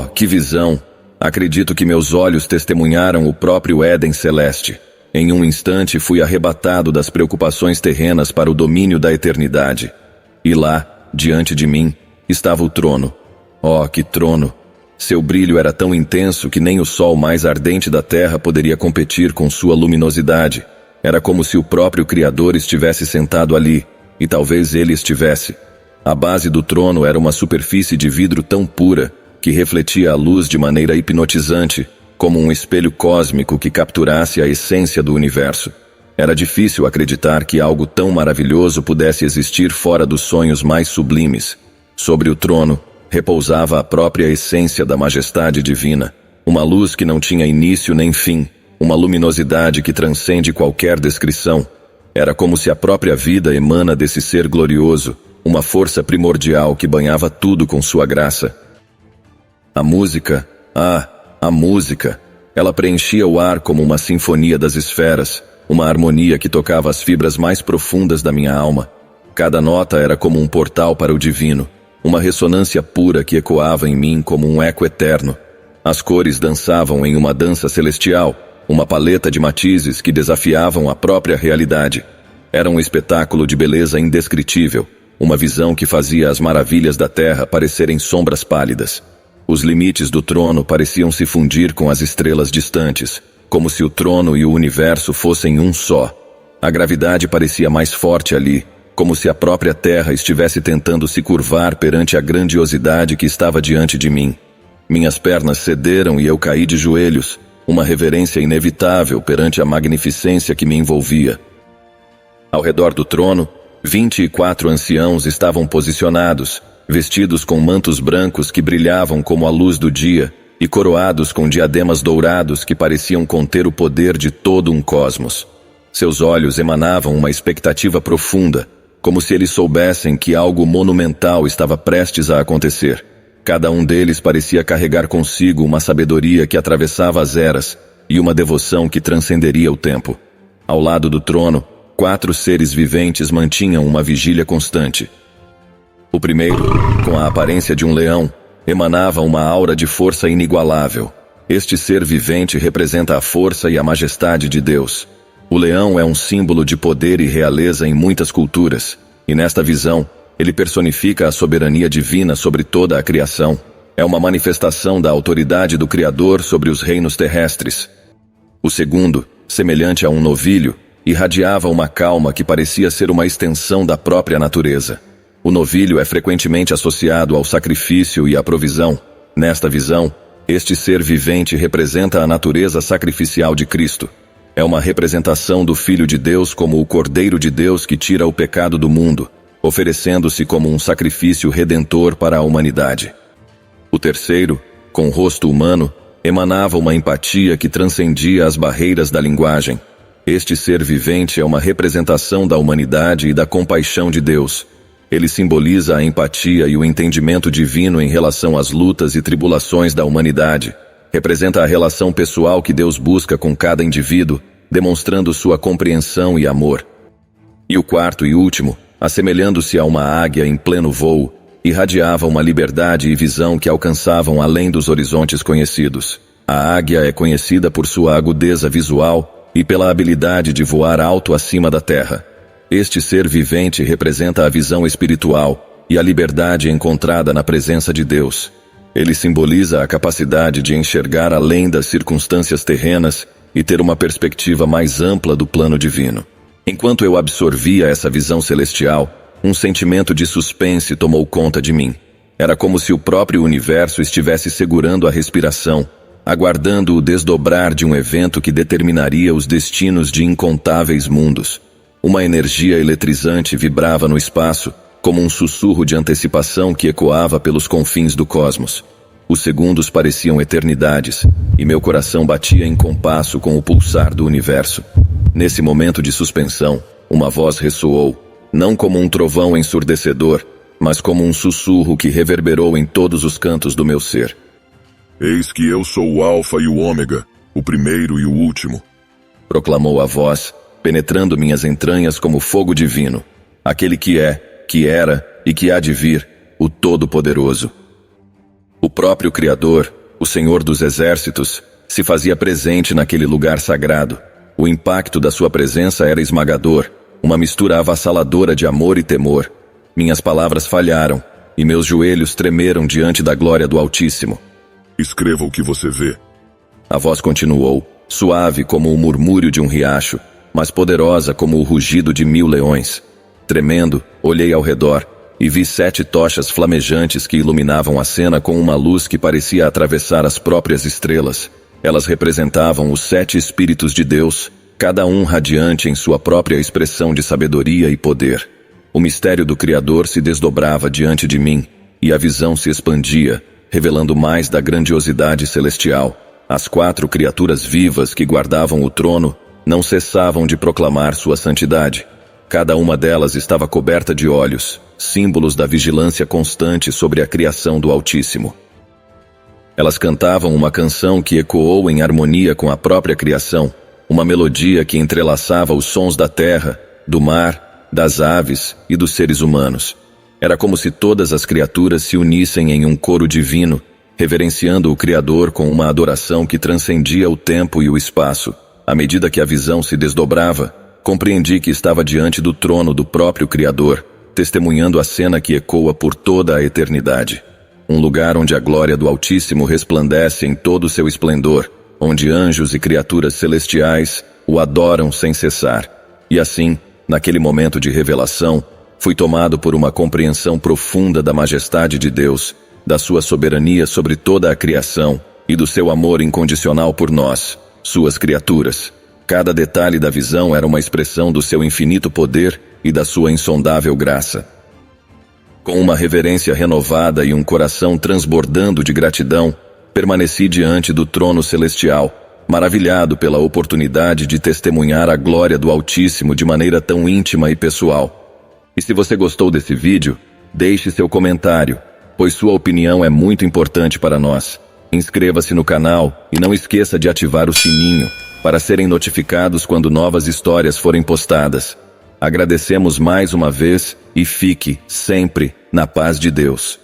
Oh, que visão! Acredito que meus olhos testemunharam o próprio Éden celeste. Em um instante fui arrebatado das preocupações terrenas para o domínio da eternidade. E lá, diante de mim, estava o trono. Oh, que trono! Seu brilho era tão intenso que nem o sol mais ardente da terra poderia competir com sua luminosidade. Era como se o próprio Criador estivesse sentado ali, e talvez ele estivesse. A base do trono era uma superfície de vidro tão pura que refletia a luz de maneira hipnotizante, como um espelho cósmico que capturasse a essência do universo. Era difícil acreditar que algo tão maravilhoso pudesse existir fora dos sonhos mais sublimes. Sobre o trono, repousava a própria essência da majestade divina, uma luz que não tinha início nem fim, uma luminosidade que transcende qualquer descrição. Era como se a própria vida emana desse ser glorioso, uma força primordial que banhava tudo com sua graça. A música, a música, ela preenchia o ar como uma sinfonia das esferas, uma harmonia que tocava as fibras mais profundas da minha alma. Cada nota era como um portal para o divino, uma ressonância pura que ecoava em mim como um eco eterno. As cores dançavam em uma dança celestial, uma paleta de matizes que desafiavam a própria realidade. Era um espetáculo de beleza indescritível, uma visão que fazia as maravilhas da terra parecerem sombras pálidas. Os limites do trono pareciam se fundir com as estrelas distantes, como se o trono e o universo fossem um só. A gravidade parecia mais forte ali, como se a própria terra estivesse tentando se curvar perante a grandiosidade que estava diante de mim. Minhas pernas cederam e eu caí de joelhos, uma reverência inevitável perante a magnificência que me envolvia. Ao redor do trono, 24 anciãos estavam posicionados, vestidos com mantos brancos que brilhavam como a luz do dia e coroados com diademas dourados que pareciam conter o poder de todo um cosmos. Seus olhos emanavam uma expectativa profunda, como se eles soubessem que algo monumental estava prestes a acontecer. Cada um deles parecia carregar consigo uma sabedoria que atravessava as eras e uma devoção que transcenderia o tempo. Ao lado do trono, 4 seres viventes mantinham uma vigília constante. O primeiro, com a aparência de um leão, emanava uma aura de força inigualável. Este ser vivente representa a força e a majestade de Deus. O leão é um símbolo de poder e realeza em muitas culturas, e nesta visão, ele personifica a soberania divina sobre toda a criação. É uma manifestação da autoridade do Criador sobre os reinos terrestres. O segundo, semelhante a um novilho, irradiava uma calma que parecia ser uma extensão da própria natureza. O novilho é frequentemente associado ao sacrifício e à provisão. Nesta visão, este ser vivente representa a natureza sacrificial de Cristo. É uma representação do Filho de Deus como o Cordeiro de Deus que tira o pecado do mundo, oferecendo-se como um sacrifício redentor para a humanidade. O terceiro, com rosto humano, emanava uma empatia que transcendia as barreiras da linguagem. Este ser vivente é uma representação da humanidade e da compaixão de Deus. Ele simboliza a empatia e o entendimento divino em relação às lutas e tribulações da humanidade. Representa a relação pessoal que Deus busca com cada indivíduo, demonstrando sua compreensão e amor. E o quarto e último, assemelhando-se a uma águia em pleno voo, irradiava uma liberdade e visão que alcançavam além dos horizontes conhecidos. A águia é conhecida por sua agudeza visual e pela habilidade de voar alto acima da terra. Este ser vivente representa a visão espiritual e a liberdade encontrada na presença de Deus. Ele simboliza a capacidade de enxergar além das circunstâncias terrenas e ter uma perspectiva mais ampla do plano divino. Enquanto eu absorvia essa visão celestial, um sentimento de suspense tomou conta de mim. Era como se o próprio universo estivesse segurando a respiração, aguardando o desdobrar de um evento que determinaria os destinos de incontáveis mundos. Uma energia eletrizante vibrava no espaço, como um sussurro de antecipação que ecoava pelos confins do cosmos. Os segundos pareciam eternidades, e meu coração batia em compasso com o pulsar do universo. Nesse momento de suspensão, uma voz ressoou, não como um trovão ensurdecedor, mas como um sussurro que reverberou em todos os cantos do meu ser. Eis que eu sou o Alfa e o Ômega, o primeiro e o último, proclamou a voz, penetrando minhas entranhas como fogo divino, aquele que é, que era e que há de vir, o Todo-Poderoso. O próprio Criador, o Senhor dos Exércitos, se fazia presente naquele lugar sagrado. O impacto da sua presença era esmagador, uma mistura avassaladora de amor e temor. Minhas palavras falharam, e meus joelhos tremeram diante da glória do Altíssimo. Escreva o que você vê. A voz continuou, suave como o murmúrio de um riacho, mas poderosa como o rugido de 1000 leões. Tremendo, olhei ao redor e vi 7 tochas flamejantes que iluminavam a cena com uma luz que parecia atravessar as próprias estrelas. Elas representavam os 7 Espíritos de Deus, cada um radiante em sua própria expressão de sabedoria e poder. O mistério do Criador se desdobrava diante de mim, e a visão se expandia, revelando mais da grandiosidade celestial. As 4 criaturas vivas que guardavam o trono não cessavam de proclamar sua santidade. Cada uma delas estava coberta de olhos, símbolos da vigilância constante sobre a criação do Altíssimo. Elas cantavam uma canção que ecoou em harmonia com a própria criação, uma melodia que entrelaçava os sons da terra, do mar, das aves e dos seres humanos. Era como se todas as criaturas se unissem em um coro divino, reverenciando o Criador com uma adoração que transcendia o tempo e o espaço. À medida que a visão se desdobrava, compreendi que estava diante do trono do próprio Criador, testemunhando a cena que ecoa por toda a eternidade. Um lugar onde a glória do Altíssimo resplandece em todo o seu esplendor, onde anjos e criaturas celestiais o adoram sem cessar. E assim, naquele momento de revelação, fui tomado por uma compreensão profunda da majestade de Deus, da sua soberania sobre toda a criação e do seu amor incondicional por nós, suas criaturas. Cada detalhe da visão era uma expressão do seu infinito poder e da sua insondável graça. Com uma reverência renovada e um coração transbordando de gratidão, permaneci diante do trono celestial, maravilhado pela oportunidade de testemunhar a glória do Altíssimo de maneira tão íntima e pessoal. E se você gostou desse vídeo, deixe seu comentário, pois sua opinião é muito importante para nós. Inscreva-se no canal e não esqueça de ativar o sininho para serem notificados quando novas histórias forem postadas. Agradecemos mais uma vez e fique sempre na paz de Deus.